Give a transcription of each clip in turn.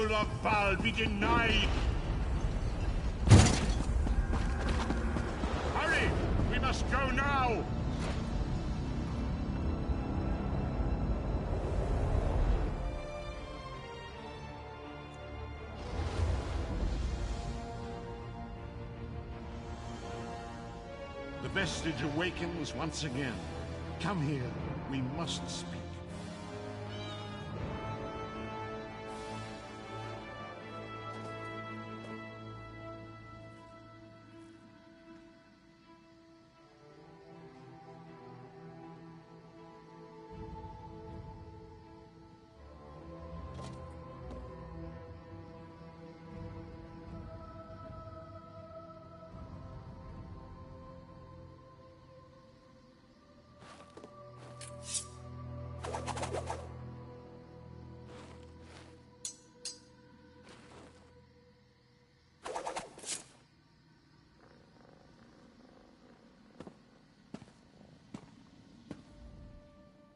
Moloch Val be denied! Hurry! We must go now! The vestige awakens once again. Come here, we must speak.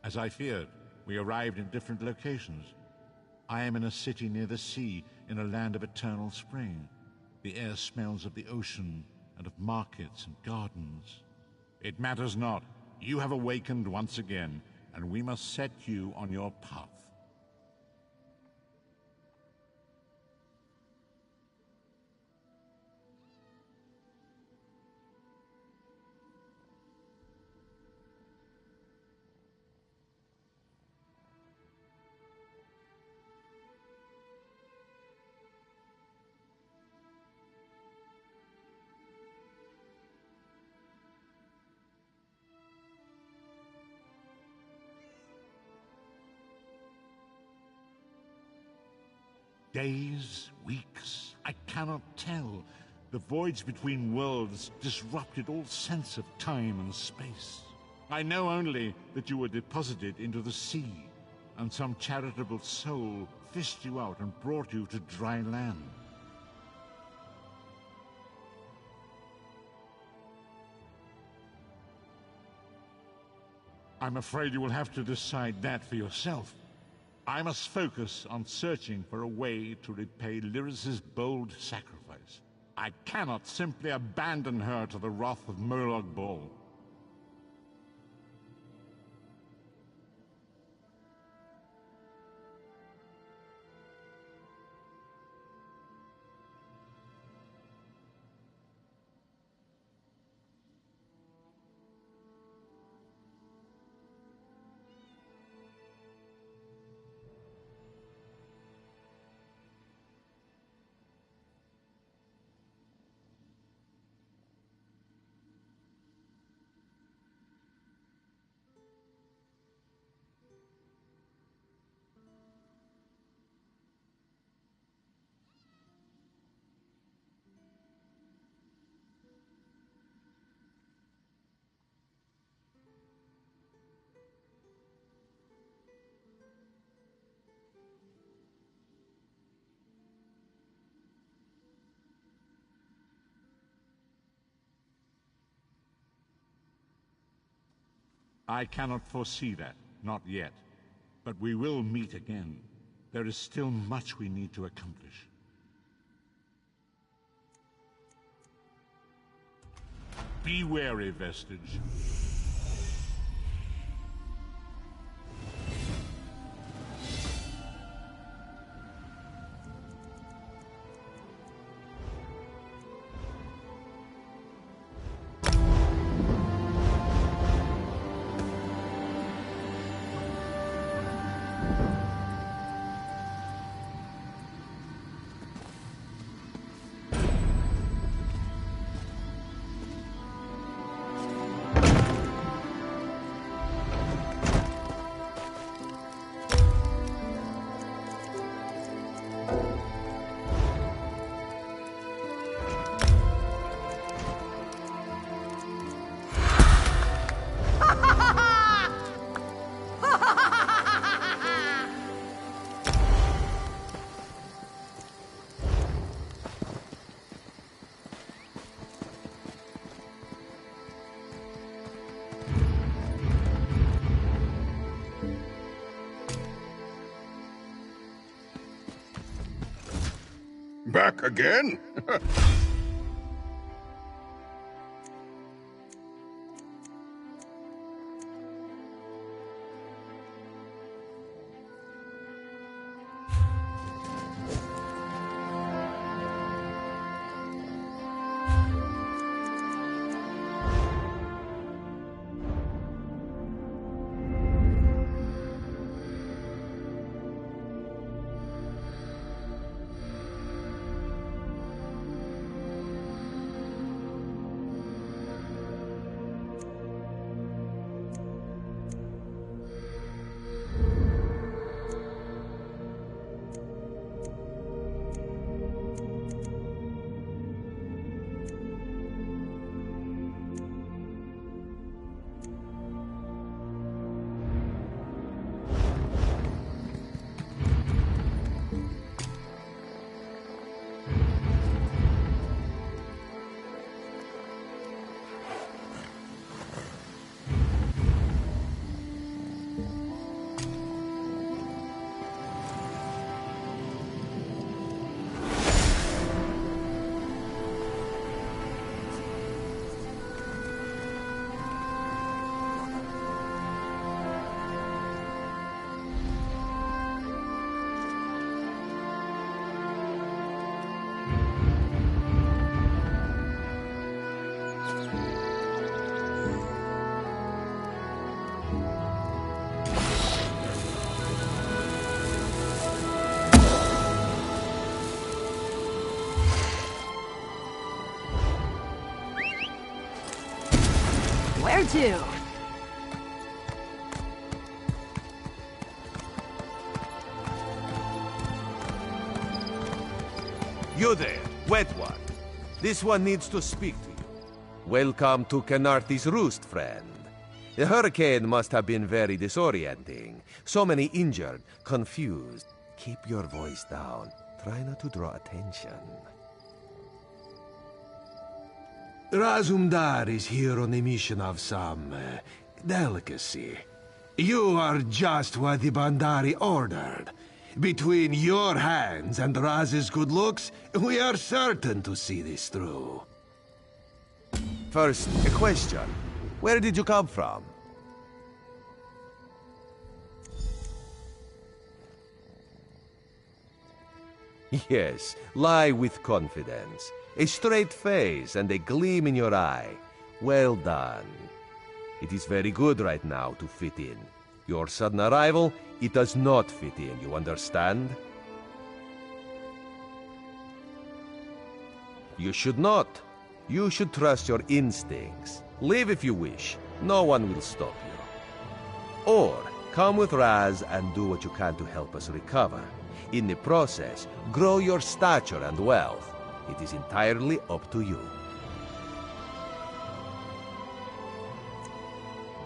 As I feared, we arrived in different locations. I am in a city near the sea, in a land of eternal spring. The air smells of the ocean and of markets and gardens. It matters not. You have awakened once again, and we must set you on your path. Days, weeks, I cannot tell. The voids between worlds disrupted all sense of time and space. I know only that you were deposited into the sea, and some charitable soul fished you out and brought you to dry land. I'm afraid you will have to decide that for yourself. I must focus on searching for a way to repay Lyris's bold sacrifice. I cannot simply abandon her to the wrath of Moloch Ball. I cannot foresee that, not yet. But we will meet again. There is still much we need to accomplish. Be wary, Vestige. back again? Where to? You there, wet one. This one needs to speak to you. Welcome to Canarthi's Roost, friend. The hurricane must have been very disorienting. So many injured, confused. Keep your voice down. Try not to draw attention. Razumdar is here on a mission of some delicacy. You are just what the Bandari ordered. Between your hands and Raz's good looks, we are certain to see this through. First, a question. Where did you come from? Yes, lie with confidence. A straight face and a gleam in your eye. Well done. It is very good right now to fit in. Your sudden arrival, it does not fit in, you understand? You should not. You should trust your instincts. Leave if you wish. No one will stop you. Or, come with Raz and do what you can to help us recover. In the process, grow your stature and wealth. It is entirely up to you.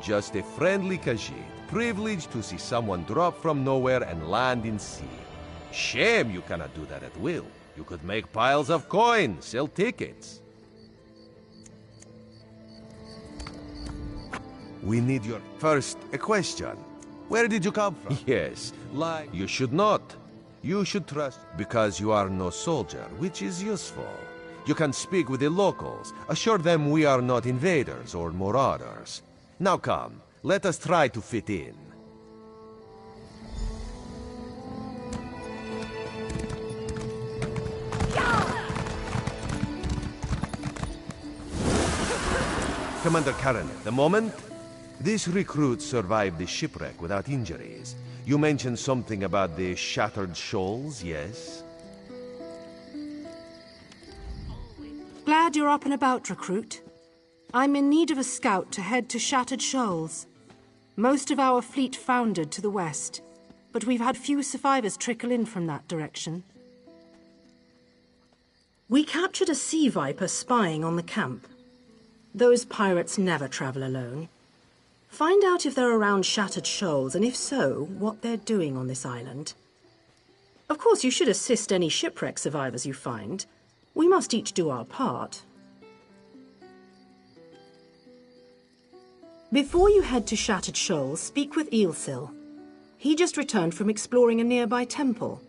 Just a friendly Khajiit, privileged to see someone drop from nowhere and land in sea. Shame you cannot do that at will. You could make piles of coin, sell tickets. We need your... First, a question. Where did you come from? Yes, lie. You should not. You should trust, because you are no soldier, which is useful. You can speak with the locals, assure them we are not invaders or marauders. Now come, let us try to fit in. Commander Karen, the moment? This recruit survived the shipwreck without injuries. You mentioned something about the Shattered Shoals, yes? Glad you're up and about, recruit. I'm in need of a scout to head to Shattered Shoals. Most of our fleet foundered to the west, but we've had few survivors trickle in from that direction. We captured a sea viper spying on the camp. Those pirates never travel alone. Find out if they're around Shattered Shoals, and if so, what they're doing on this island. Of course, you should assist any shipwreck survivors you find. We must each do our part. Before you head to Shattered Shoals, speak with Eelsil. He just returned from exploring a nearby temple.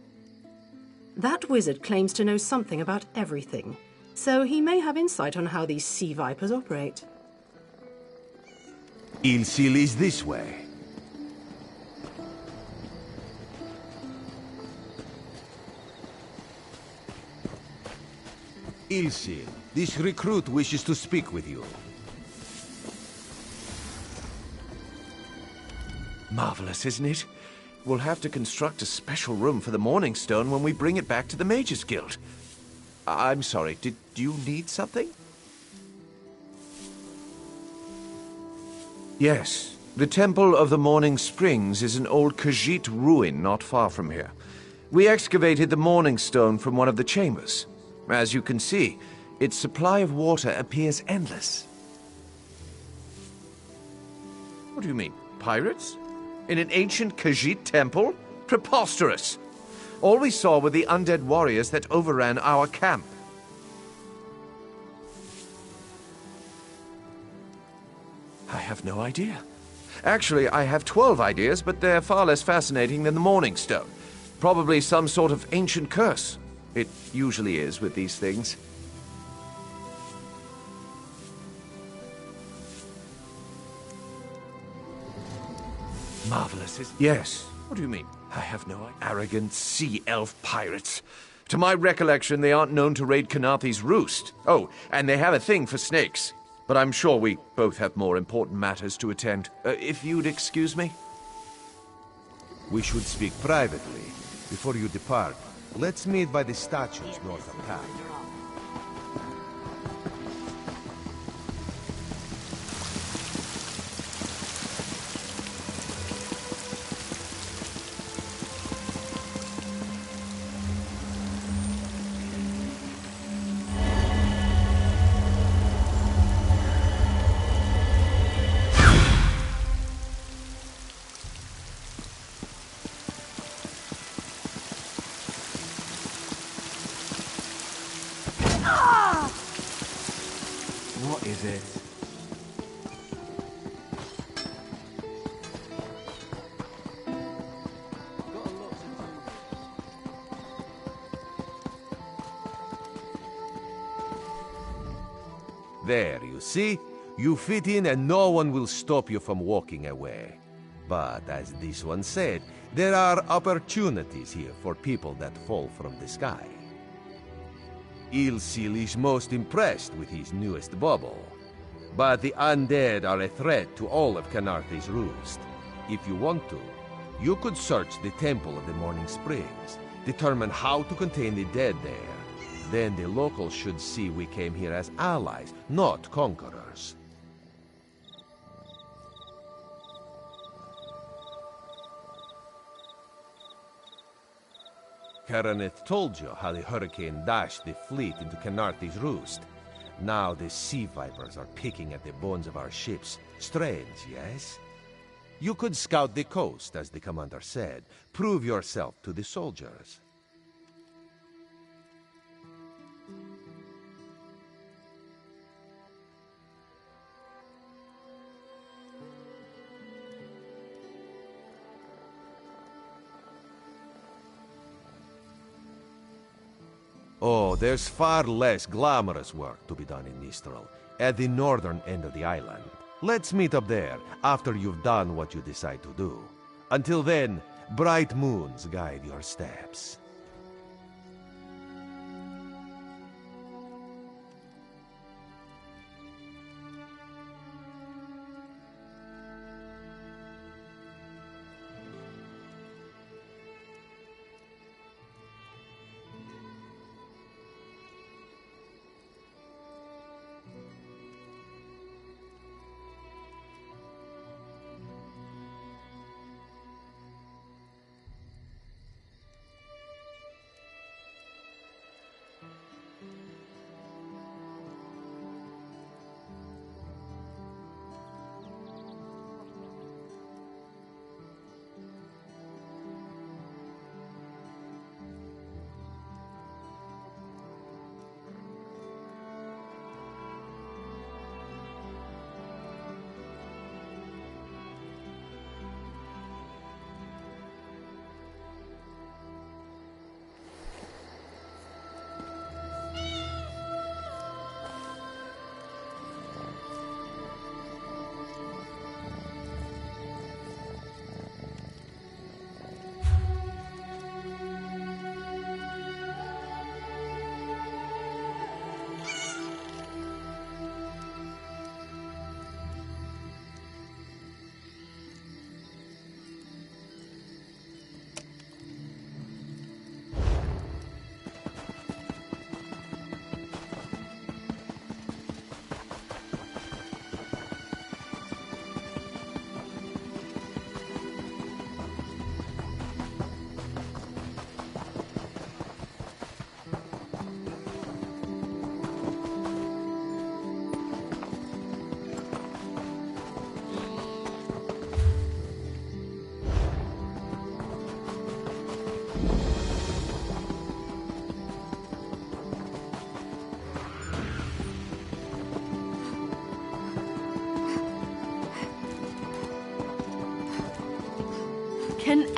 That wizard claims to know something about everything, so he may have insight on how these sea vipers operate. Ilsil is this way. Ilsil, this recruit wishes to speak with you. Marvelous, isn't it? We'll have to construct a special room for the Morning Stone when we bring it back to the Mages Guild. I'm sorry, did you need something? Yes, the Temple of the Morning Springs is an old Khajiit ruin not far from here. We excavated the Morning Stone from one of the chambers. As you can see, its supply of water appears endless. What do you mean, pirates? In an ancient Khajiit temple? Preposterous! All we saw were the undead warriors that overran our camp. I have no idea. Actually, I have 12 ideas, but they're far less fascinating than the Morning Stone. Probably some sort of ancient curse. It usually is with these things. Marvelous, is... Yes. What do you mean? I have no idea. Arrogant sea elf pirates. To my recollection, they aren't known to raid Kanathe's roost. Oh, and they have a thing for snakes. But I'm sure we both have more important matters to attend. If you'd excuse me? We should speak privately. Before you depart, let's meet by the statues north of town. What is it? There, you see? You fit in and no one will stop you from walking away. But as this one said, there are opportunities here for people that fall from the sky. Ilsil is most impressed with his newest bauble. But the undead are a threat to all of Kanathe's roost. If you want to, you could search the Temple of the Morning Springs, determine how to contain the dead there. Then the locals should see we came here as allies, not conquerors. Karaneth told you how the hurricane dashed the fleet into Kanathe's roost. Now the sea vipers are picking at the bones of our ships. Strange, yes? You could scout the coast, as the commander said. Prove yourself to the soldiers. Oh, there's far less glamorous work to be done in Mistral, at the northern end of the island. Let's meet up there, after you've done what you decide to do. Until then, bright moons guide your steps.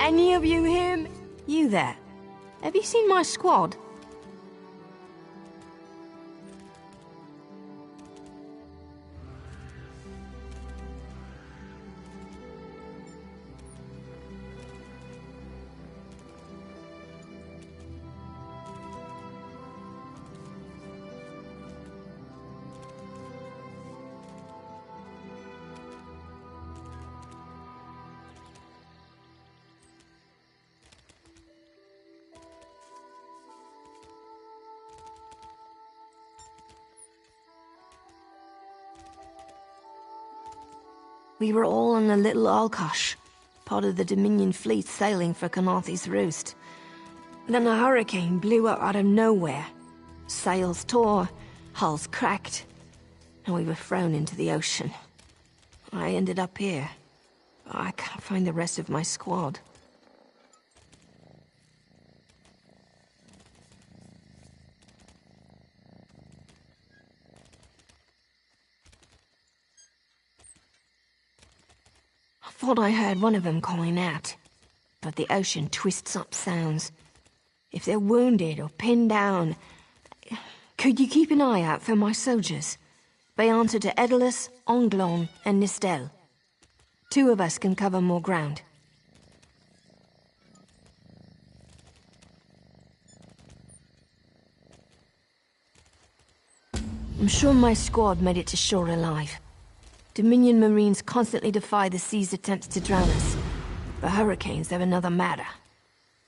Any of you him? You there. Have you seen my squad? We were all on the little Alkosh, part of the Dominion fleet sailing for Canarthy's Roost. Then a hurricane blew up out of nowhere. Sails tore, hulls cracked, and we were thrown into the ocean. I ended up here. I can't find the rest of my squad. I thought I heard one of them calling out, but the ocean twists up sounds. If they're wounded or pinned down, could you keep an eye out for my soldiers? They answer to Edalus, Onglon, and Nistel. 2 of us can cover more ground. I'm sure my squad made it to shore alive. Dominion Marines constantly defy the sea's attempts to drown us. But hurricanes, they're another matter.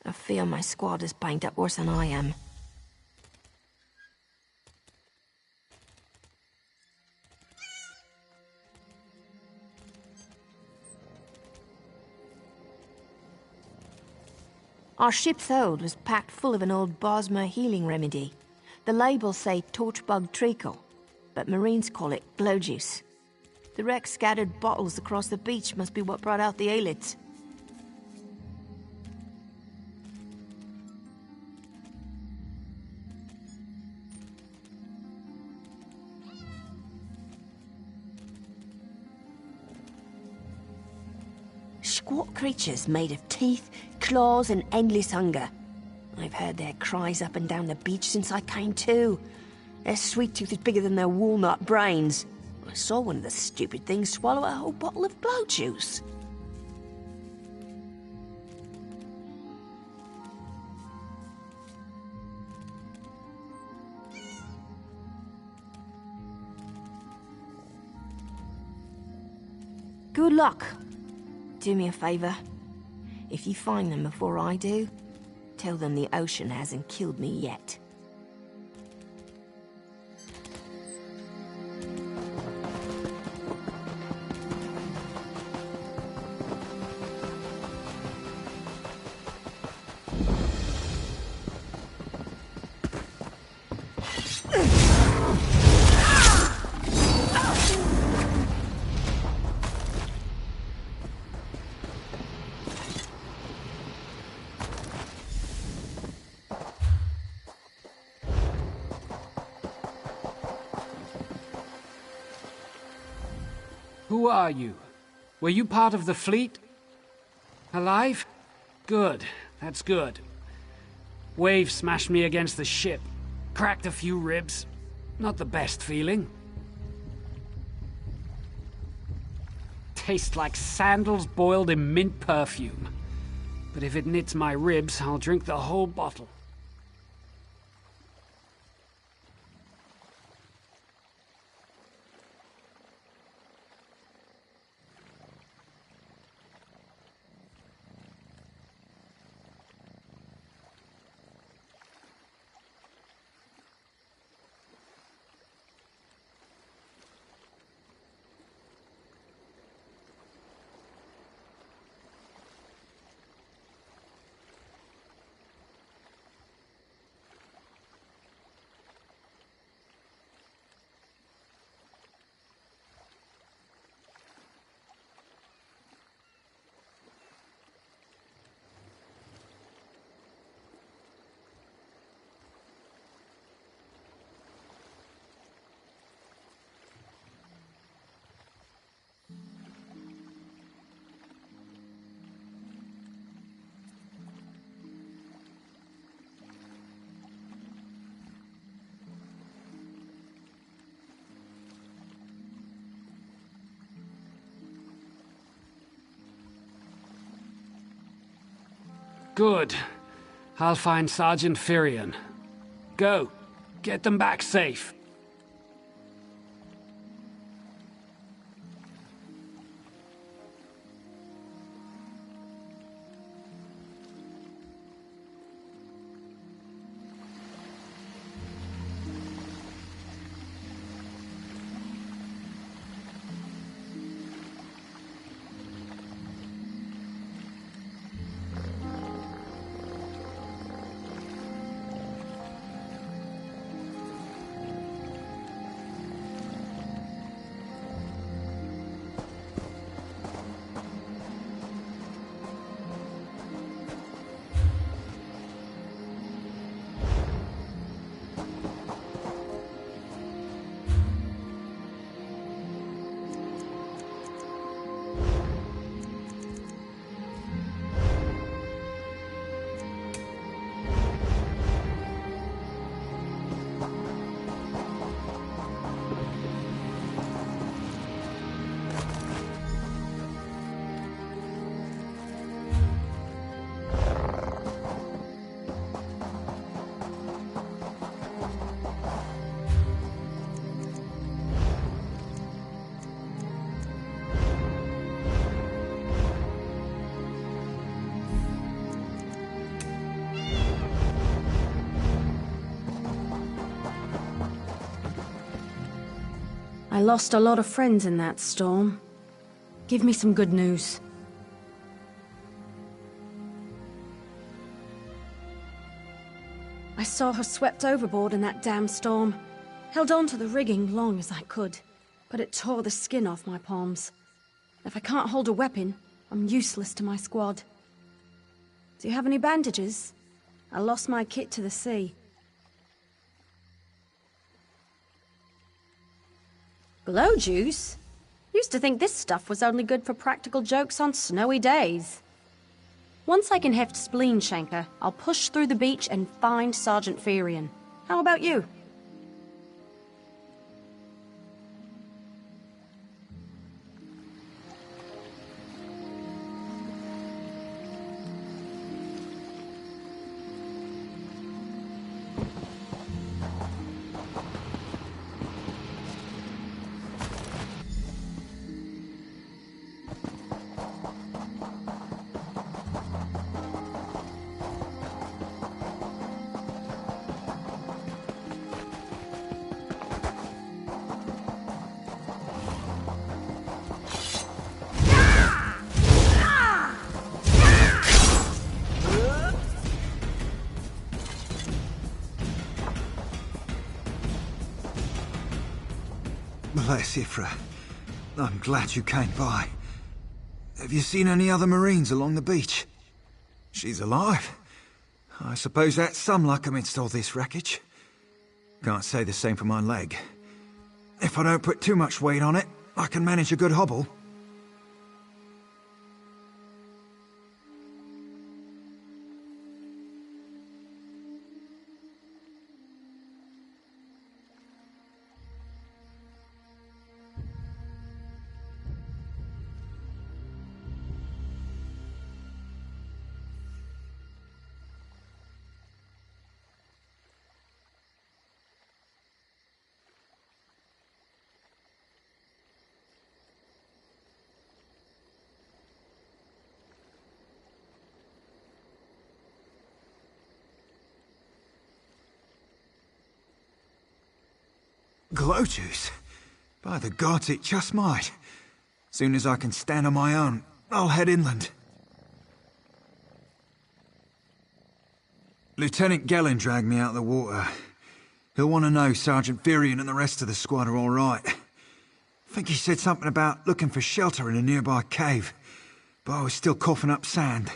I fear my squad is banged up worse than I am. Our ship's hold was packed full of an old Bosmer healing remedy. The labels say torchbug treacle, but Marines call it glow juice. The wreck scattered bottles across the beach must be what brought out the aelids. Squat creatures made of teeth, claws, and endless hunger. I've heard their cries up and down the beach since I came to. Their sweet tooth is bigger than their walnut brains. I saw one of the stupid things swallow a whole bottle of glow juice. Good luck. Do me a favor. If you find them before I do, tell them the ocean hasn't killed me yet. Who are you? Were you part of the fleet? Alive? Good. That's good. Wave smashed me against the ship. Cracked a few ribs. Not the best feeling. Tastes like sandals boiled in mint perfume. But if it knits my ribs, I'll drink the whole bottle. Good. I'll find Sergeant Firion. Go. Get them back safe. I lost a lot of friends in that storm. Give me some good news. I saw her swept overboard in that damn storm. Held on to the rigging long as I could, but it tore the skin off my palms. If I can't hold a weapon, I'm useless to my squad. Do you have any bandages? I lost my kit to the sea. Glow juice? Used to think this stuff was only good for practical jokes on snowy days. Once I can heft Spleen Shanker, I'll push through the beach and find Sergeant Firion. How about you? Bless Ifra. I'm glad you came by. Have you seen any other Marines along the beach? She's alive. I suppose that's some luck amidst all this wreckage. Can't say the same for my leg. If I don't put too much weight on it, I can manage a good hobble. Glow juice? By the gods, it just might. Soon as I can stand on my own, I'll head inland. Lieutenant Gellin dragged me out of the water. He'll want to know Sergeant Firion and the rest of the squad are all right. I think he said something about looking for shelter in a nearby cave, but I was still coughing up sand.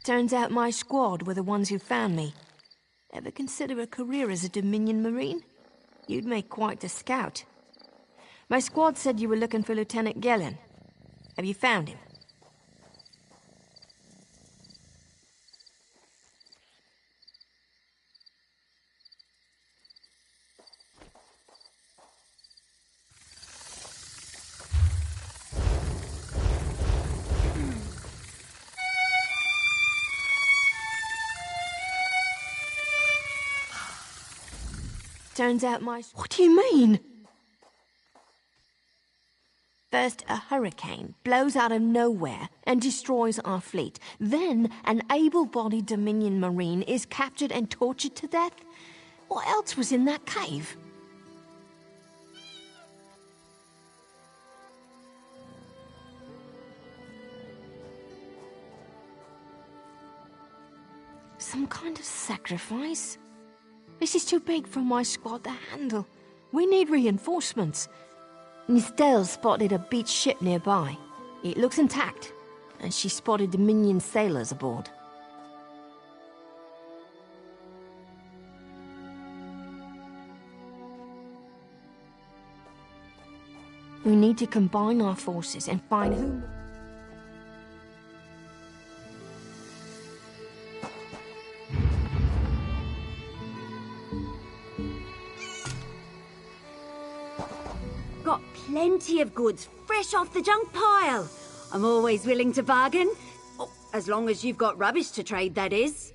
Turns out my squad were the ones who found me. Ever consider a career as a Dominion Marine? You'd make quite a scout. My squad said you were looking for Lieutenant Gellin. Have you found him? Turns out my... What do you mean? First, a hurricane blows out of nowhere and destroys our fleet. Then, an able-bodied Dominion Marine is captured and tortured to death? What else was in that cave? Some kind of sacrifice? This is too big for my squad to handle. We need reinforcements. Nistel spotted a beached ship nearby. It looks intact, and she spotted Dominion sailors aboard. We need to combine our forces and find who... Got plenty of goods fresh off the junk pile. I'm always willing to bargain. Oh, as long as you've got rubbish to trade, that is.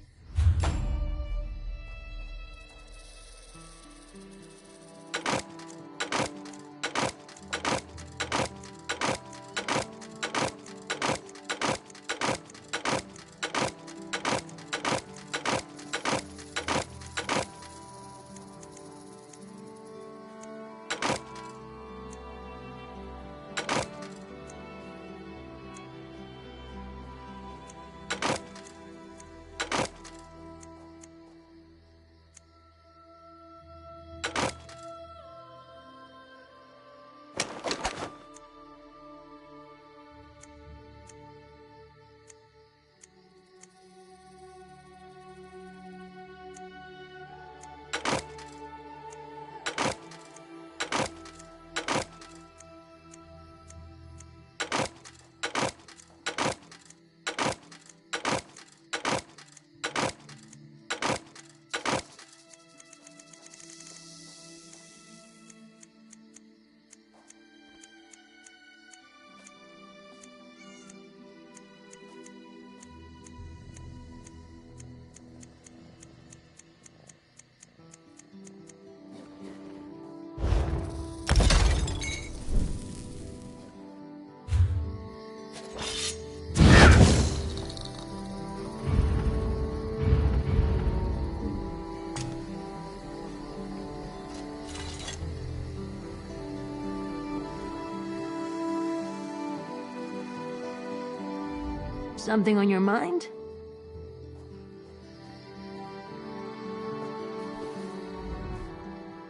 Something on your mind?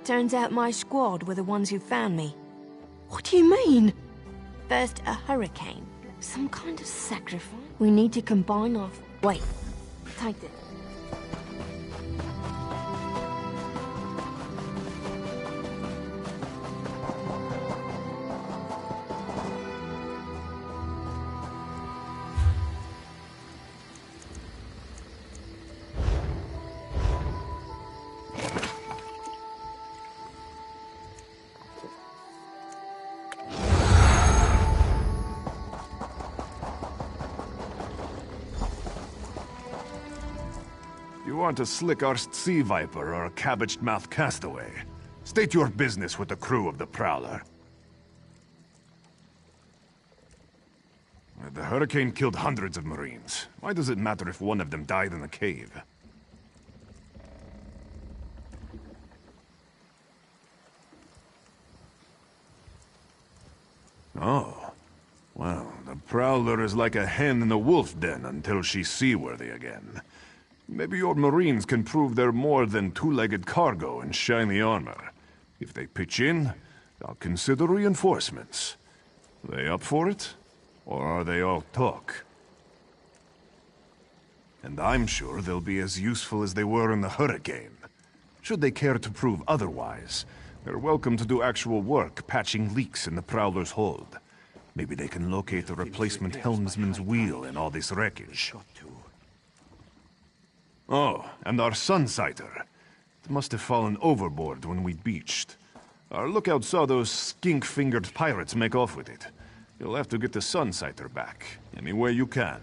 Turns out my squad were the ones who found me. What do you mean? First, a hurricane. Some kind of sacrifice? We need to combine our... Wait. Take this. You want a slick-arsed sea viper or a cabbage-mouthed castaway? State your business with the crew of the Prowler. The hurricane killed hundreds of Marines. Why does it matter if one of them died in the cave? Oh. Well, the Prowler is like a hen in a wolf den until she's seaworthy again. Maybe your Marines can prove they're more than two-legged cargo and shiny armor. If they pitch in, I'll consider reinforcements. They up for it? Or are they all talk? and I'm sure they'll be as useful as they were in the hurricane. Should they care to prove otherwise, they're welcome to do actual work patching leaks in the Prowler's hold. Maybe they can locate a replacement helmsman's wheel in all this wreckage. Oh, and our sunsighter. It must have fallen overboard when we beached. Our lookout saw those skink-fingered pirates make off with it. You'll have to get the sunsighter back, any way you can.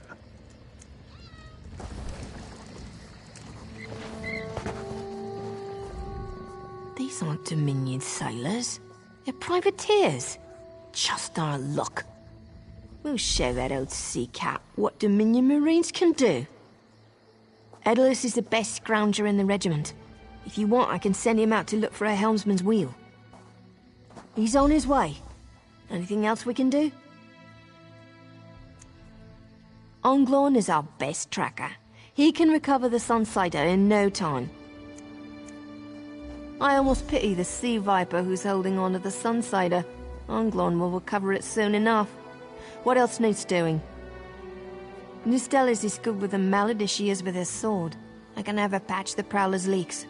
These aren't Dominion sailors. They're privateers. Just our luck. We'll show that old sea cat what Dominion Marines can do. Edlus is the best scrounger in the regiment. If you want, I can send him out to look for a helmsman's wheel. He's on his way. Anything else we can do? Onglorn is our best tracker. He can recover the Sunsighter in no time. I almost pity the sea viper who's holding on to the Sunsighter. Onglorn will recover it soon enough. What else needs doing? Nustellis is good with a mallet as she is with her sword. I can have her patch the Prowler's leaks.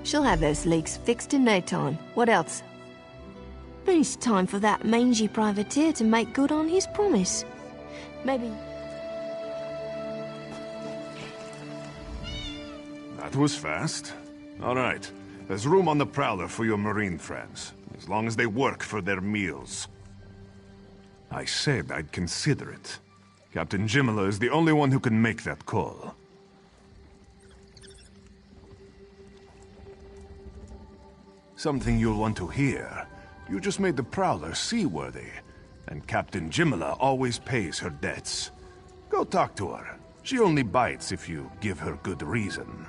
She'll have those leaks fixed in no time. What else? Then it's time for that mangy privateer to make good on his promise. Maybe... That was fast. All right. There's room on the Prowler for your Marine friends, as long as they work for their meals. I said I'd consider it. Captain Jimala is the only one who can make that call. Something you'll want to hear. You just made the Prowler seaworthy, and Captain Jimala always pays her debts. Go talk to her. She only bites if you give her good reason.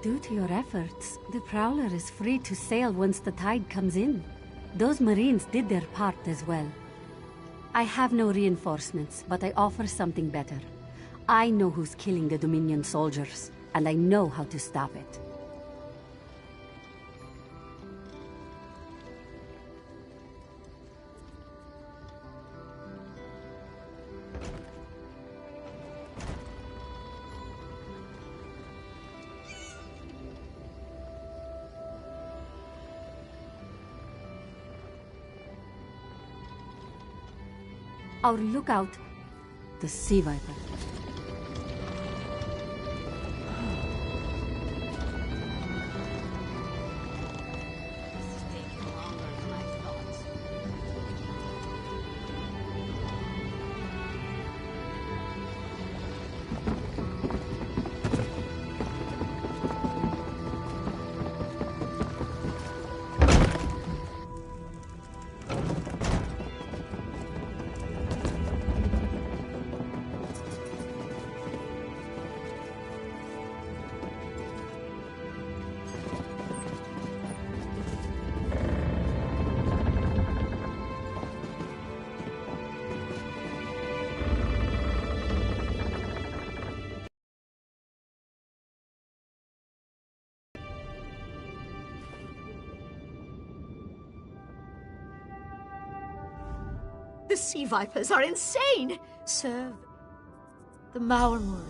Due to your efforts, the Prowler is free to sail once the tide comes in. Those Marines did their part as well. I have no reinforcements, but I offer something better. I know who's killing the Dominion soldiers, and I know how to stop it. Our lookout, the Sea Viper. The Sea Vipers are insane! Serve the Maormur.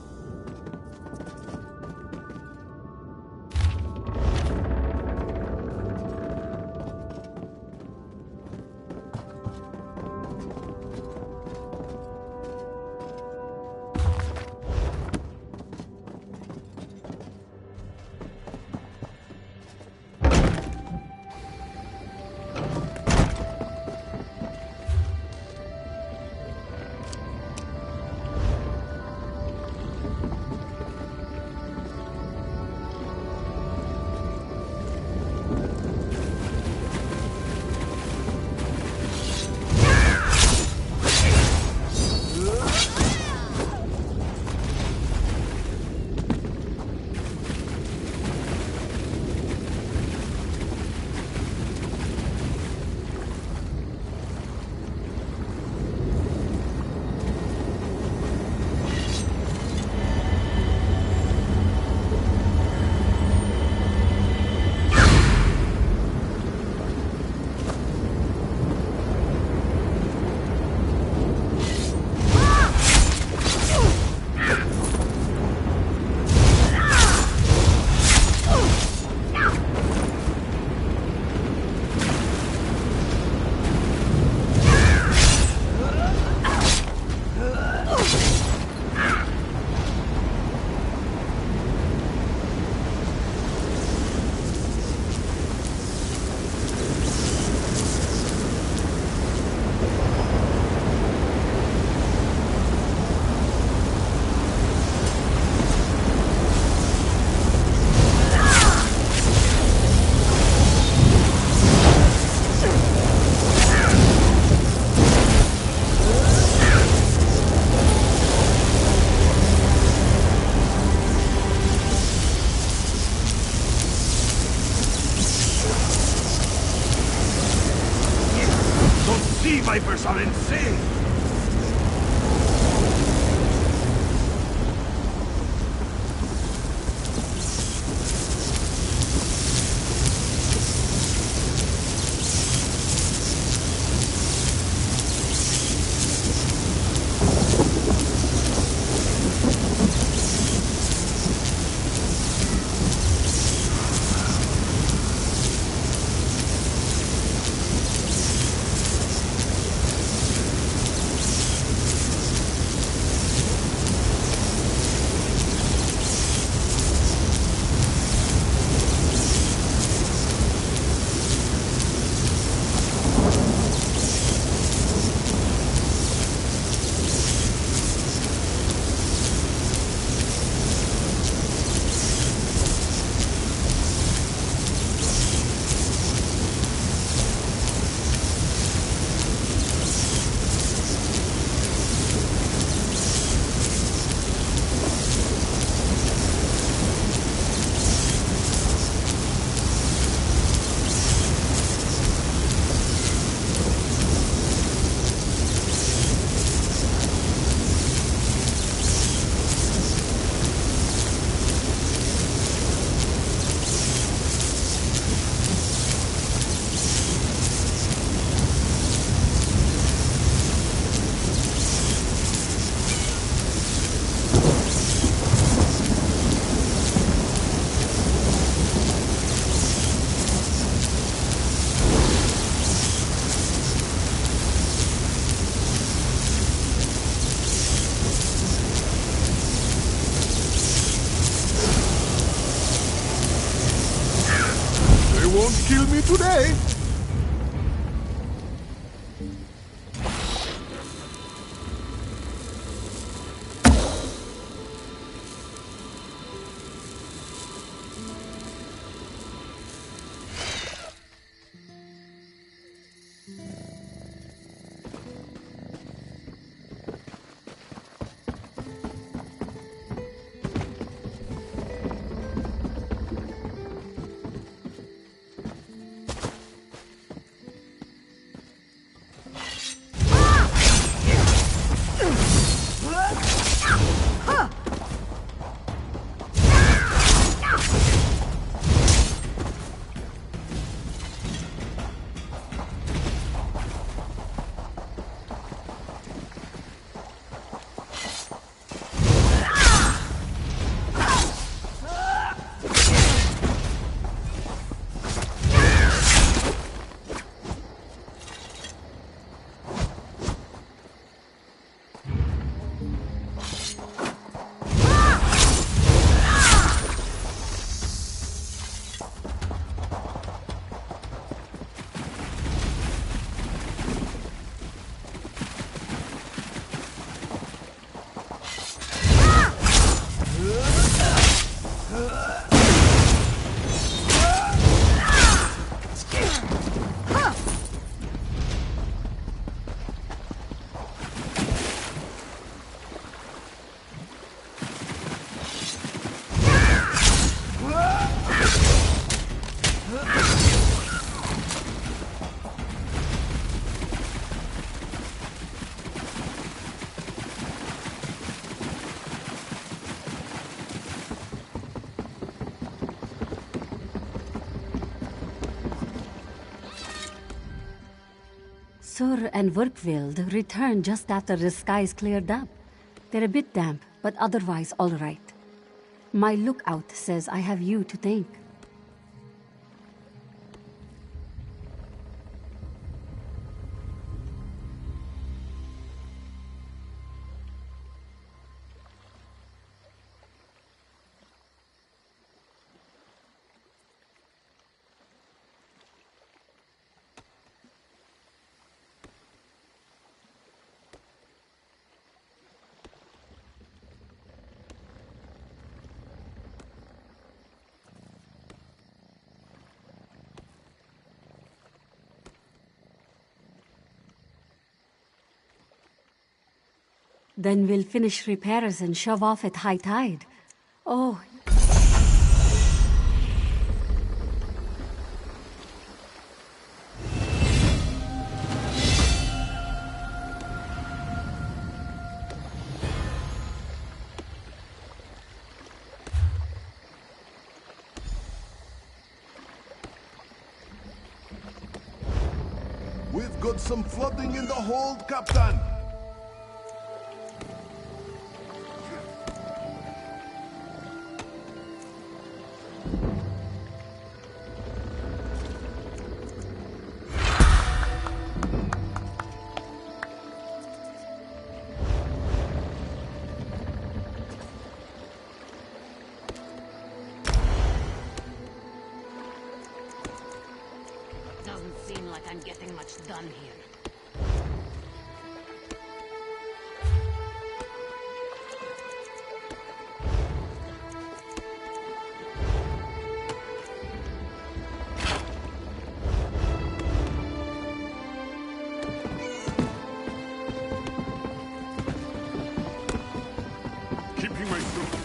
vipers are insane! Won't kill me today. Sur and Verpwild returned just after the skies cleared up. They're a bit damp, but otherwise all right. My lookout says I have you to thank. Then we'll finish repairs and shove off at high tide. Oh, Got some flooding in the hold, Captain! Doesn't seem like I'm getting much done here. Keeping my foot.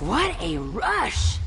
What a rush!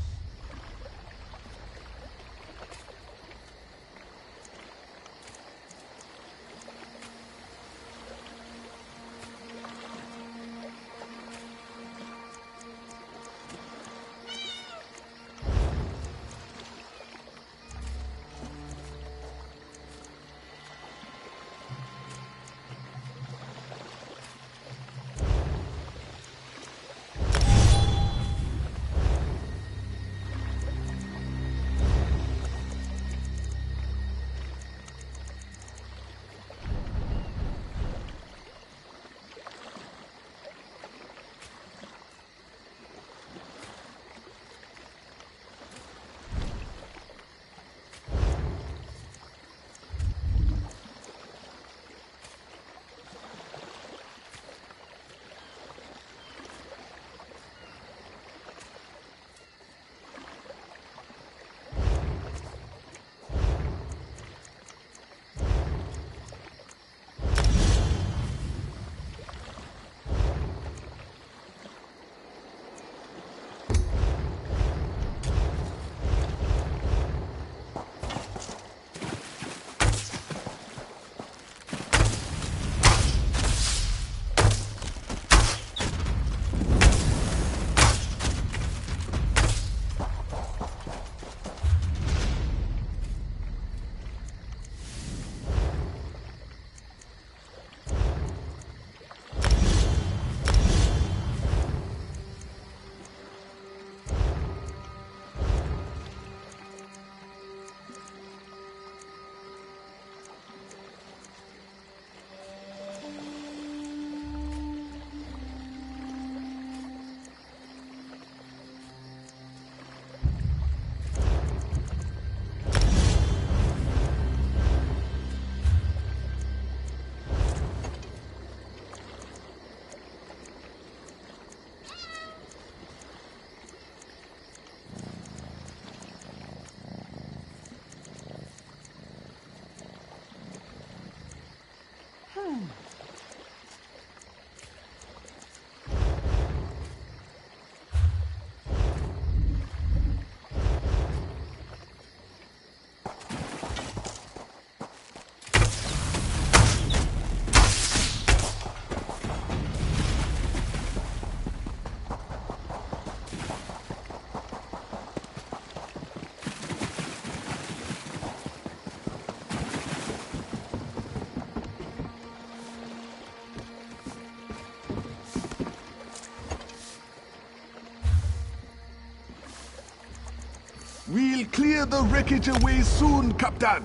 We'll clear the wreckage away soon, Captain!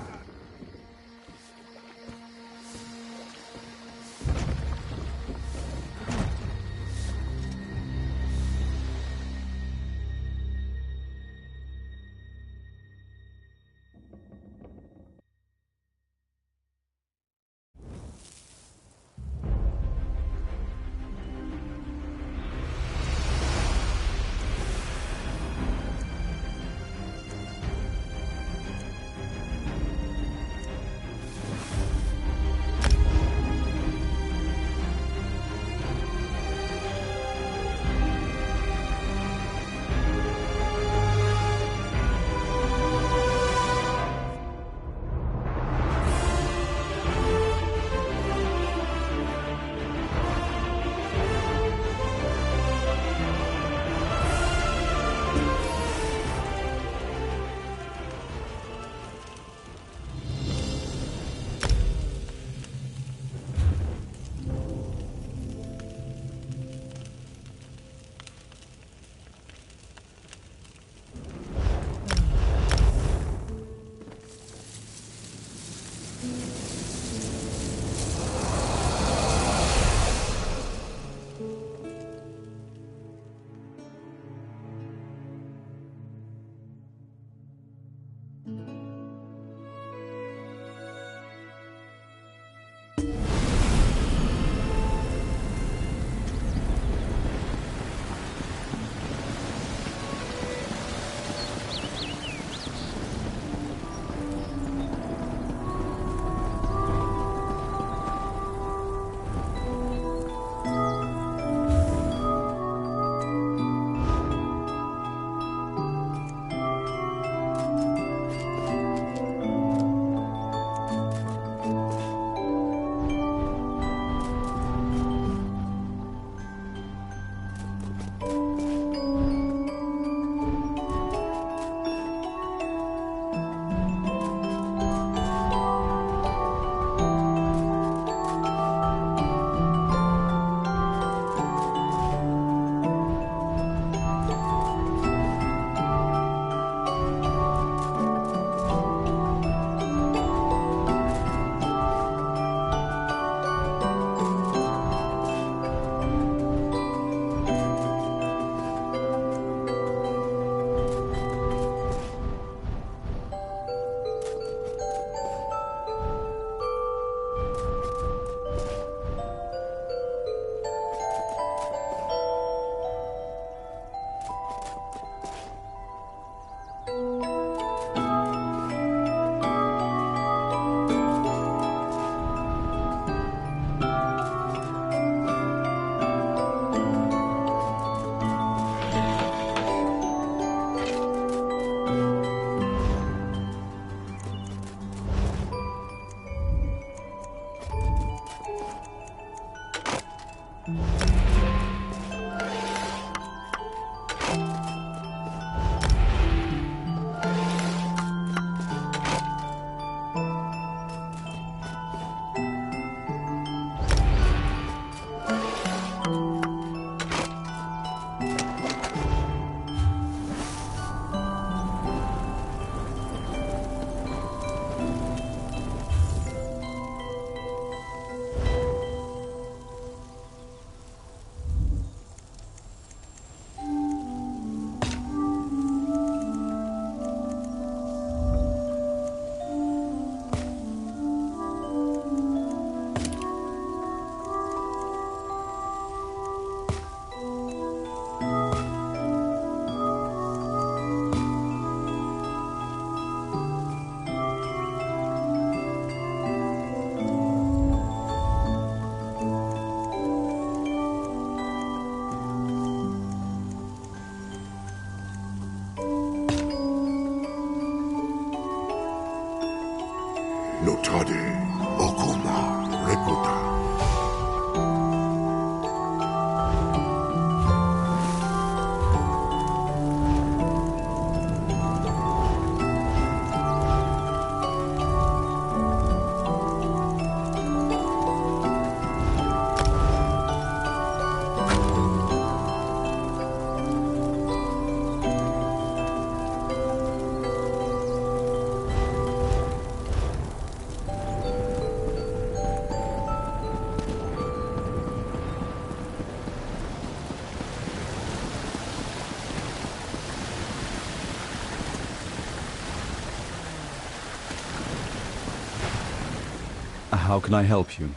How can I help you?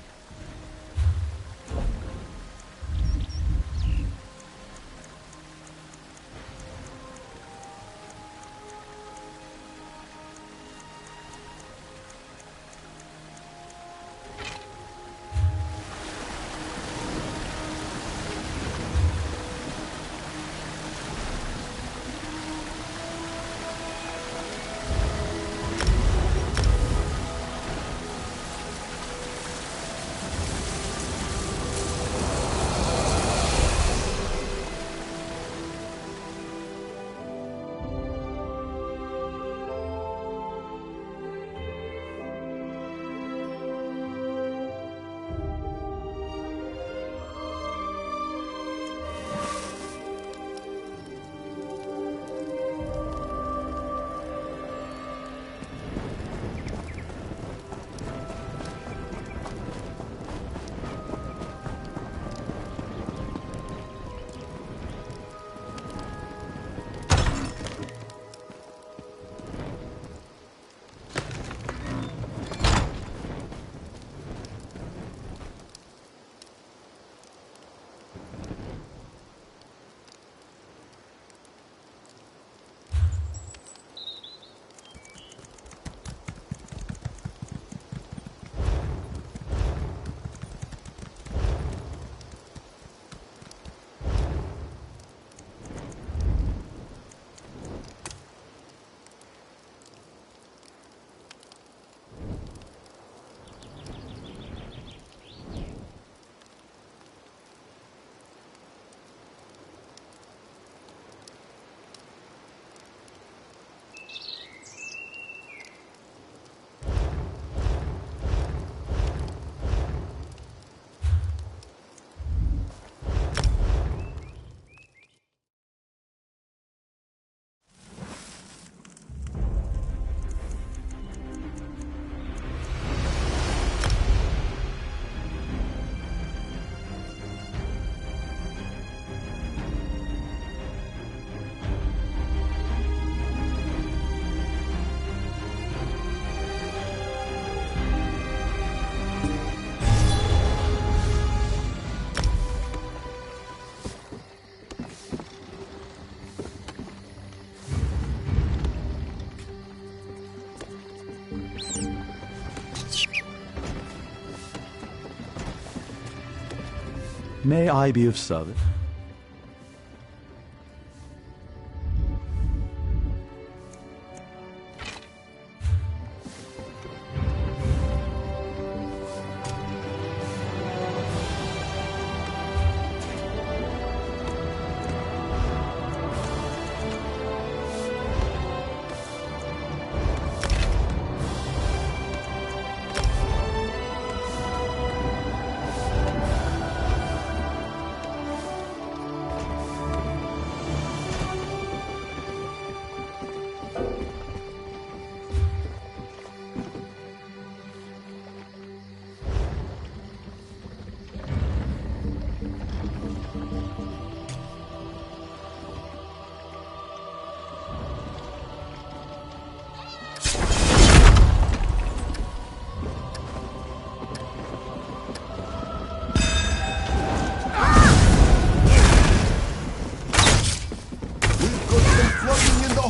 May I be of service?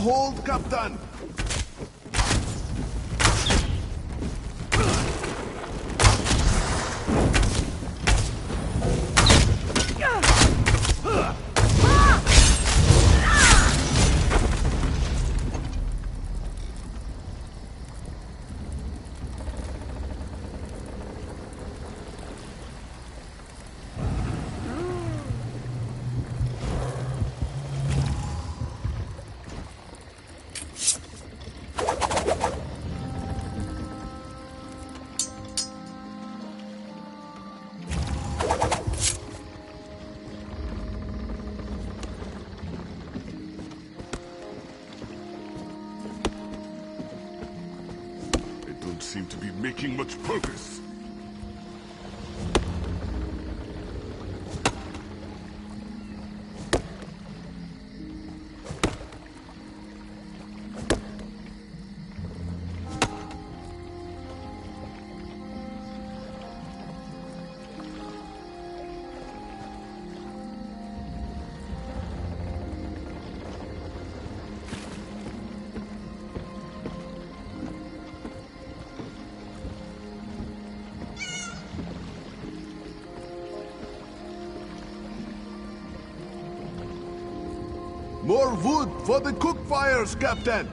Hold, Captain! Seem to be making much progress. More wood for the cook fires, Captain!